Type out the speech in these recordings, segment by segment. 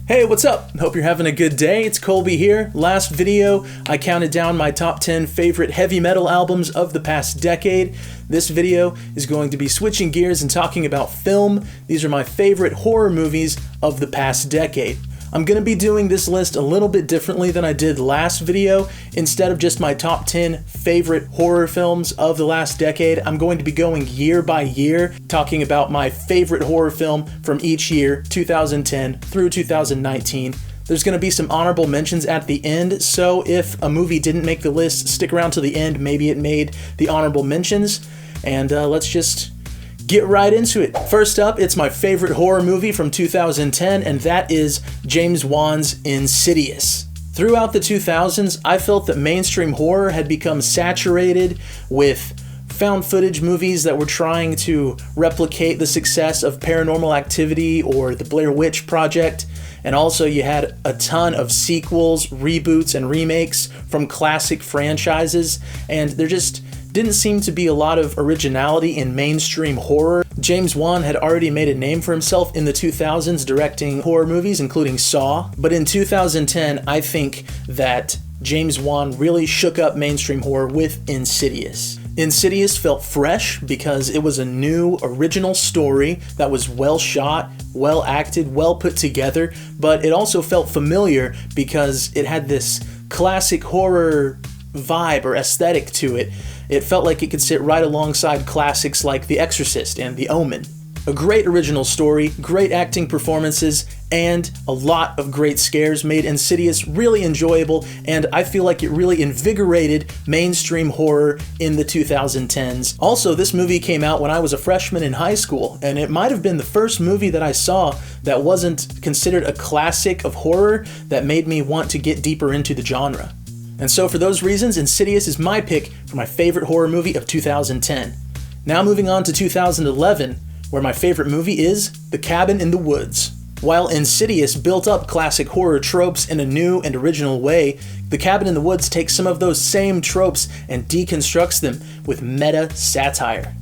Hey, what's up? Hope you're having a good day. It's Colby here. Last video, I counted down my top 10 favorite heavy metal albums of the past decade. This video is going to be switching gears and talking about film. These are my favorite horror movies of the past decade. I'm going to be doing this list a little bit differently than I did last video. Instead of just my top 10 favorite horror films of the last decade, I'm going to be going year by year, talking about my favorite horror film from each year, 2010 through 2019. There's going to be some honorable mentions at the end, so if a movie didn't make the list, stick around to the end, maybe it made the honorable mentions, and let's just get right into it. First up, it's my favorite horror movie from 2010, and that is James Wan's Insidious. Throughout the 2000s, I felt that mainstream horror had become saturated with found footage movies that were trying to replicate the success of Paranormal Activity or the Blair Witch Project. And also you had a ton of sequels, reboots, and remakes from classic franchises, and there just didn't seem to be a lot of originality in mainstream horror. James Wan had already made a name for himself in the 2000s directing horror movies, including Saw. But in 2010, I think that James Wan really shook up mainstream horror with Insidious. Insidious felt fresh because it was a new, original story that was well shot, well acted, well put together, but it also felt familiar because it had this classic horror vibe or aesthetic to it. It felt like it could sit right alongside classics like The Exorcist and The Omen. A great original story, great acting performances, and a lot of great scares made Insidious really enjoyable, and I feel like it really invigorated mainstream horror in the 2010s. Also, this movie came out when I was a freshman in high school, and it might have been the first movie that I saw that wasn't considered a classic of horror that made me want to get deeper into the genre. And so for those reasons, Insidious is my pick for my favorite horror movie of 2010. Now moving on to 2011, where my favorite movie is The Cabin in the Woods. While Insidious built up classic horror tropes in a new and original way, The Cabin in the Woods takes some of those same tropes and deconstructs them with meta satire.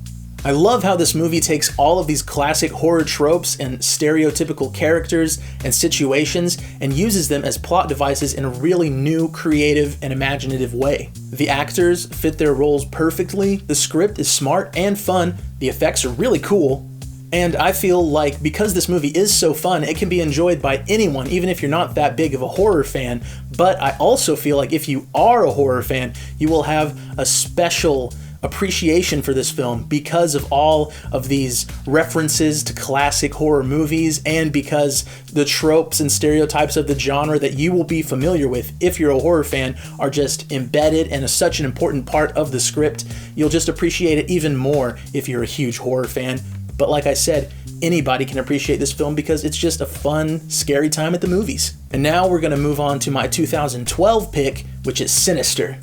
I love how this movie takes all of these classic horror tropes and stereotypical characters and situations and uses them as plot devices in a really new, creative, and imaginative way. The actors fit their roles perfectly, the script is smart and fun, the effects are really cool, and I feel like because this movie is so fun, it can be enjoyed by anyone, even if you're not that big of a horror fan. But I also feel like if you are a horror fan, you will have a special appreciation for this film because of all of these references to classic horror movies and because the tropes and stereotypes of the genre that you will be familiar with if you're a horror fan are just embedded and is such an important part of the script. You'll just appreciate it even more if you're a huge horror fan. But like I said, anybody can appreciate this film because it's just a fun, scary time at the movies. And now we're going to move on to my 2012 pick, which is Sinister.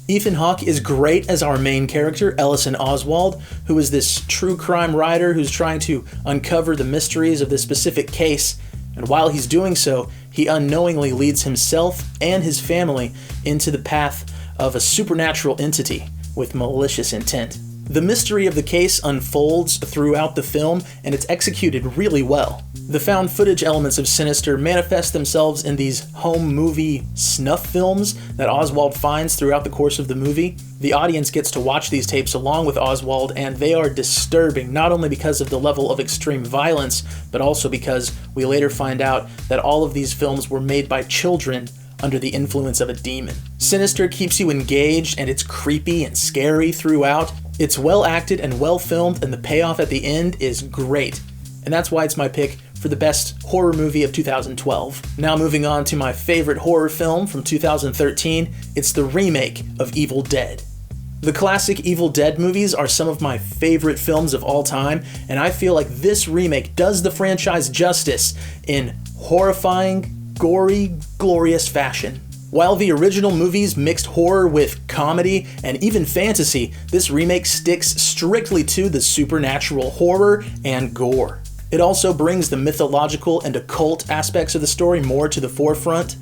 Ethan Hawke is great as our main character, Ellison Oswald, who is this true crime writer who's trying to uncover the mysteries of this specific case. And while he's doing so, he unknowingly leads himself and his family into the path of a supernatural entity with malicious intent. The mystery of the case unfolds throughout the film, and it's executed really well. The found footage elements of Sinister manifest themselves in these home movie snuff films that Oswald finds throughout the course of the movie. The audience gets to watch these tapes along with Oswald, and they are disturbing, not only because of the level of extreme violence, but also because we later find out that all of these films were made by children under the influence of a demon. Sinister keeps you engaged, and it's creepy and scary throughout. It's well acted and well filmed, and the payoff at the end is great. And that's why it's my pick for the best horror movie of 2012. Now moving on to my favorite horror film from 2013, it's the remake of Evil Dead. The classic Evil Dead movies are some of my favorite films of all time, and I feel like this remake does the franchise justice in horrifying, gory, glorious fashion. While the original movies mixed horror with comedy and even fantasy, this remake sticks strictly to the supernatural horror and gore. It also brings the mythological and occult aspects of the story more to the forefront,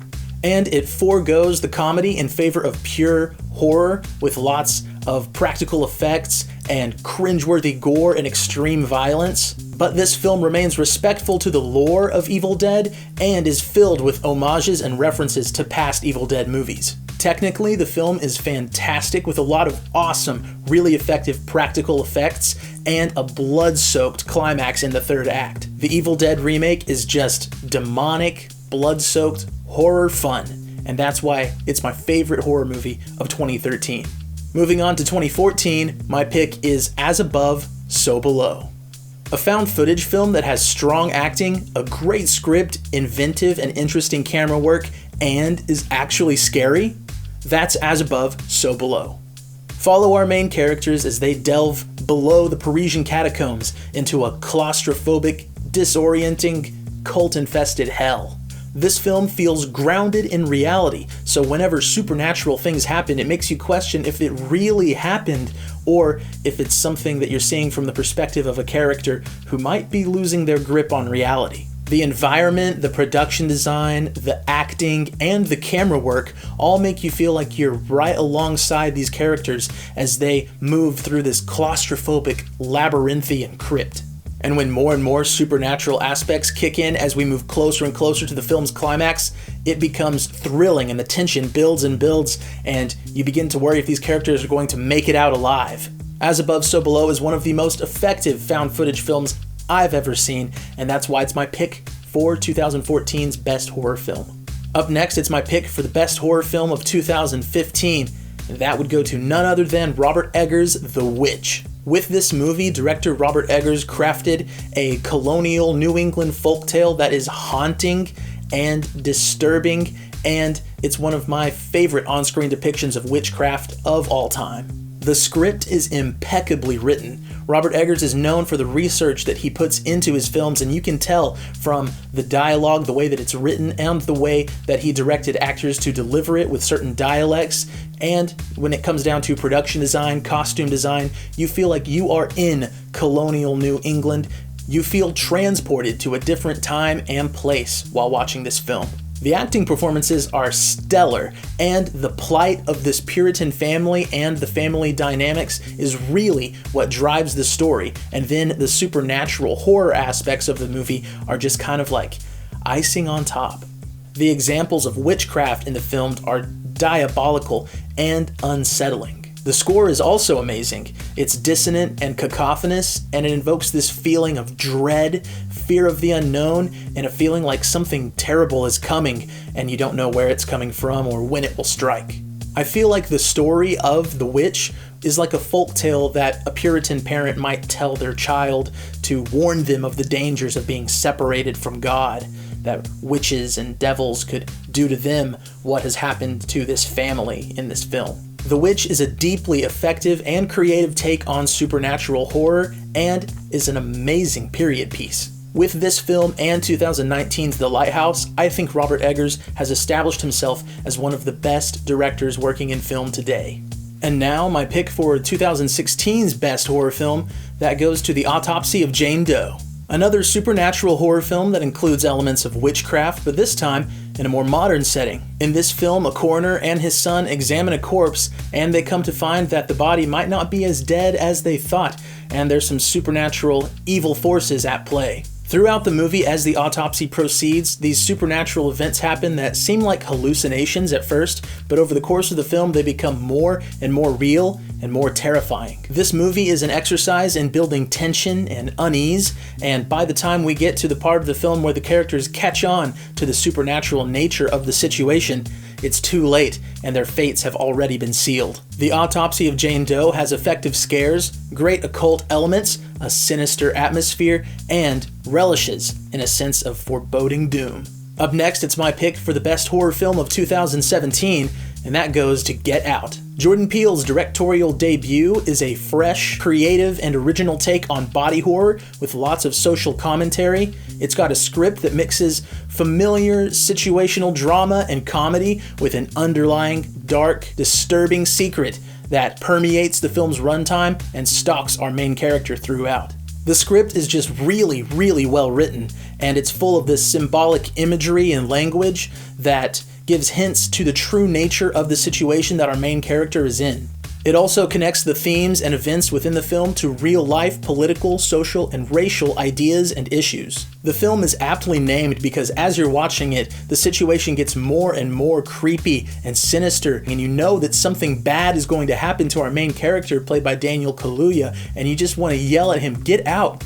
and it forgoes the comedy in favor of pure horror with lots of practical effects and cringeworthy gore and extreme violence, but this film remains respectful to the lore of Evil Dead and is filled with homages and references to past Evil Dead movies. Technically, the film is fantastic with a lot of awesome, really effective practical effects and a blood-soaked climax in the third act. The Evil Dead remake is just demonic, blood-soaked horror fun, and that's why it's my favorite horror movie of 2013. Moving on to 2014, my pick is As Above, So Below. A found footage film that has strong acting, a great script, inventive and interesting camera work, and is actually scary? That's As Above, So Below. Follow our main characters as they delve below the Parisian catacombs into a claustrophobic, disorienting, cult-infested hell. This film feels grounded in reality, so whenever supernatural things happen, it makes you question if it really happened or if it's something that you're seeing from the perspective of a character who might be losing their grip on reality. The environment, the production design, the acting, and the camera work all make you feel like you're right alongside these characters as they move through this claustrophobic, labyrinthian crypt. And when more and more supernatural aspects kick in as we move closer and closer to the film's climax, it becomes thrilling and the tension builds and builds, and you begin to worry if these characters are going to make it out alive. As Above, So Below is one of the most effective found footage films I've ever seen, and that's why it's my pick for 2014's best horror film. Up next, it's my pick for the best horror film of 2015, and that would go to none other than Robert Eggers' The Witch. With this movie, director Robert Eggers crafted a colonial New England folktale that is haunting and disturbing, and it's one of my favorite on-screen depictions of witchcraft of all time. The script is impeccably written. Robert Eggers is known for the research that he puts into his films, and you can tell from the dialogue, the way that it's written, and the way that he directed actors to deliver it with certain dialects. And when it comes down to production design, costume design, you feel like you are in colonial New England. You feel transported to a different time and place while watching this film. The acting performances are stellar, and the plight of this Puritan family and the family dynamics is really what drives the story, and then the supernatural horror aspects of the movie are just kind of like icing on top. The examples of witchcraft in the film are diabolical and unsettling. The score is also amazing. It's dissonant and cacophonous, and it invokes this feeling of dread, fear of the unknown, and a feeling like something terrible is coming, and you don't know where it's coming from or when it will strike. I feel like the story of The Witch is like a folktale that a Puritan parent might tell their child to warn them of the dangers of being separated from God, that witches and devils could do to them what has happened to this family in this film. The Witch is a deeply effective and creative take on supernatural horror and is an amazing period piece. With this film and 2019's The Lighthouse, I think Robert Eggers has established himself as one of the best directors working in film today. And now, my pick for 2016's best horror film, that goes to The Autopsy of Jane Doe. Another supernatural horror film that includes elements of witchcraft, but this time in a more modern setting. In this film, a coroner and his son examine a corpse, and they come to find that the body might not be as dead as they thought, and there's some supernatural evil forces at play. Throughout the movie, as the autopsy proceeds, these supernatural events happen that seem like hallucinations at first, but over the course of the film, they become more and more real and more terrifying. This movie is an exercise in building tension and unease, and by the time we get to the part of the film where the characters catch on to the supernatural nature of the situation, it's too late, and their fates have already been sealed. The Autopsy of Jane Doe has effective scares, great occult elements, a sinister atmosphere, and relishes in a sense of foreboding doom. Up next, it's my pick for the best horror film of 2017, and that goes to Get Out. Jordan Peele's directorial debut is a fresh, creative, and original take on body horror with lots of social commentary. It's got a script that mixes familiar situational drama and comedy with an underlying, dark, disturbing secret that permeates the film's runtime and stalks our main character throughout. The script is just really, really well written, and it's full of this symbolic imagery and language that gives hints to the true nature of the situation that our main character is in. It also connects the themes and events within the film to real-life political, social, and racial ideas and issues. The film is aptly named because as you're watching it, the situation gets more and more creepy and sinister, and you know that something bad is going to happen to our main character, played by Daniel Kaluuya, and you just want to yell at him, get out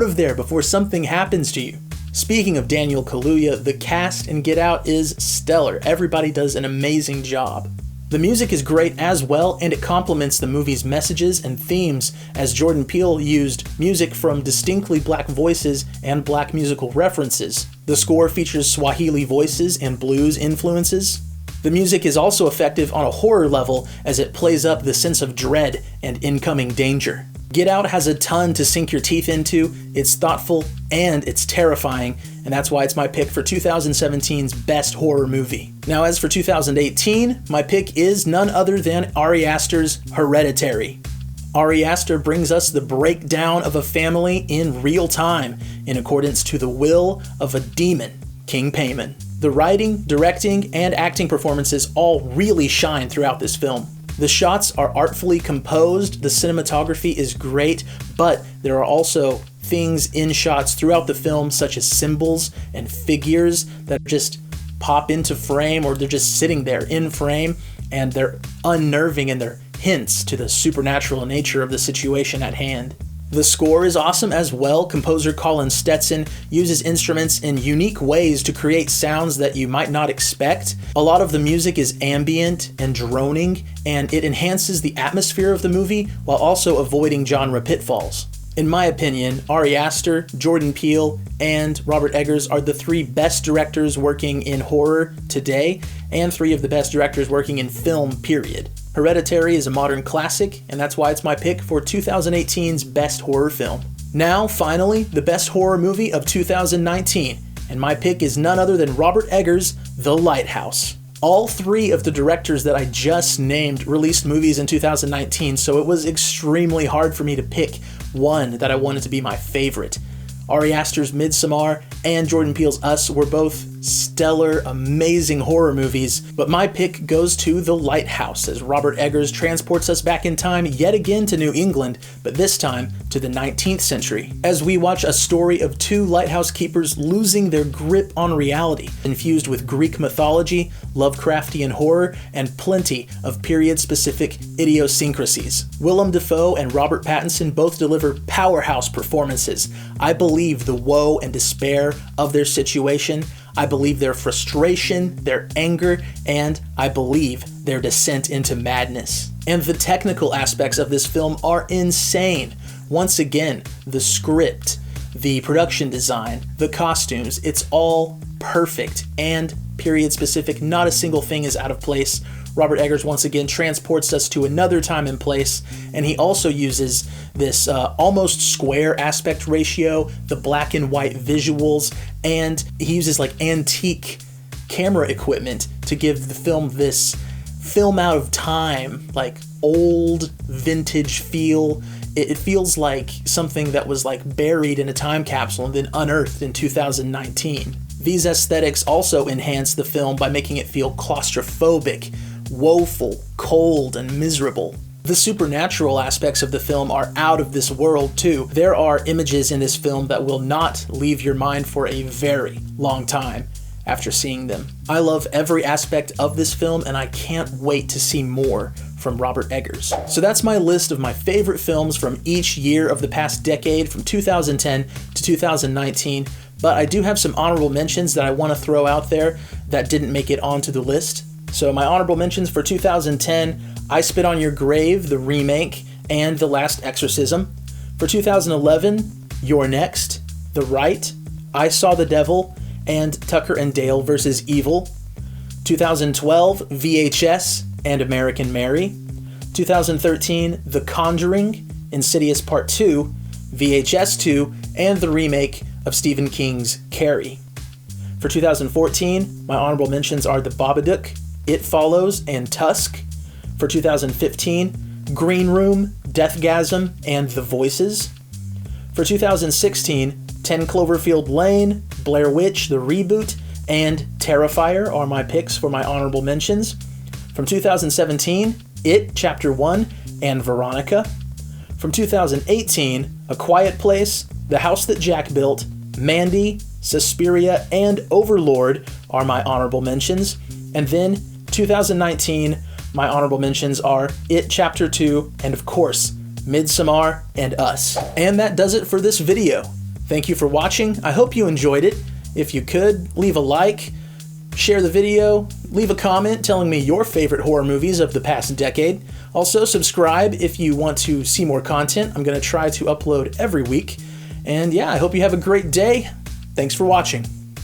of there before something happens to you. Speaking of Daniel Kaluuya, the cast in Get Out is stellar. Everybody does an amazing job. The music is great as well, and it complements the movie's messages and themes, as Jordan Peele used music from distinctly black voices and black musical references. The score features Swahili voices and blues influences. The music is also effective on a horror level, as it plays up the sense of dread and incoming danger. Get Out has a ton to sink your teeth into. It's thoughtful and it's terrifying, and that's why it's my pick for 2017's best horror movie. Now, as for 2018, my pick is none other than Ari Aster's Hereditary. Ari Aster brings us the breakdown of a family in real time, in accordance to the will of a demon, King Paimon. The writing, directing, and acting performances all really shine throughout this film. The shots are artfully composed, the cinematography is great, but there are also things in shots throughout the film, such as symbols and figures that just pop into frame, or they're just sitting there in frame, and they're unnerving, and they're hints to the supernatural nature of the situation at hand. The score is awesome as well. Composer Colin Stetson uses instruments in unique ways to create sounds that you might not expect. A lot of the music is ambient and droning, and it enhances the atmosphere of the movie while also avoiding genre pitfalls. In my opinion, Ari Aster, Jordan Peele, and Robert Eggers are the three best directors working in horror today, and three of the best directors working in film, period. Hereditary is a modern classic, and that's why it's my pick for 2018's best horror film. Now, finally, the best horror movie of 2019, and my pick is none other than Robert Eggers' The Lighthouse. All three of the directors that I just named released movies in 2019, so it was extremely hard for me to pick one that I wanted to be my favorite. Ari Aster's Midsommar and Jordan Peele's Us were both stellar, amazing horror movies, but my pick goes to The Lighthouse, as Robert Eggers transports us back in time yet again to New England, but this time to the 19th century, as we watch a story of two lighthouse keepers losing their grip on reality, infused with Greek mythology, Lovecraftian horror, and plenty of period-specific idiosyncrasies. Willem Dafoe and Robert Pattinson both deliver powerhouse performances. I believe the woe and despair of their situation. I believe their frustration, their anger, and I believe their descent into madness. And the technical aspects of this film are insane. Once again, the script, the production design, the costumes, it's all perfect and period specific. Not a single thing is out of place. Robert Eggers once again transports us to another time and place, and he also uses this almost square aspect ratio, the black and white visuals, and he uses like antique camera equipment to give the film this film out of time, like old vintage feel. It feels like something that was like buried in a time capsule and then unearthed in 2019. These aesthetics also enhance the film by making it feel claustrophobic, woeful, cold, and miserable. The supernatural aspects of the film are out of this world too. There are images in this film that will not leave your mind for a very long time after seeing them. I love every aspect of this film, and I can't wait to see more from Robert Eggers. So that's my list of my favorite films from each year of the past decade, from 2010 to 2019. But I do have some honorable mentions that I want to throw out there that didn't make it onto the list. So my honorable mentions for 2010, I Spit on Your Grave, the remake, and The Last Exorcism. For 2011, You're Next, The Right, I Saw the Devil, and Tucker and Dale vs. Evil. 2012, VHS and American Mary. 2013, The Conjuring, Insidious Part 2, VHS 2, and the remake of Stephen King's Carrie. For 2014, my honorable mentions are The Babadook, It Follows, and Tusk. For 2015, Green Room, Deathgasm, and The Voices. For 2016, 10 Cloverfield Lane, Blair Witch, the reboot, and Terrifier are my picks for my honorable mentions. From 2017, It Chapter 1 and Veronica. From 2018, A Quiet Place, The House That Jack Built, Mandy, Suspiria, and Overlord are my honorable mentions. And then 2019, my honorable mentions are It Chapter 2 and, of course, Midsommar and Us. And that does it for this video. Thank you for watching. I hope you enjoyed it. If you could, leave a like, share the video, leave a comment telling me your favorite horror movies of the past decade. Also, subscribe if you want to see more content. I'm going to try to upload every week. And yeah, I hope you have a great day. Thanks for watching.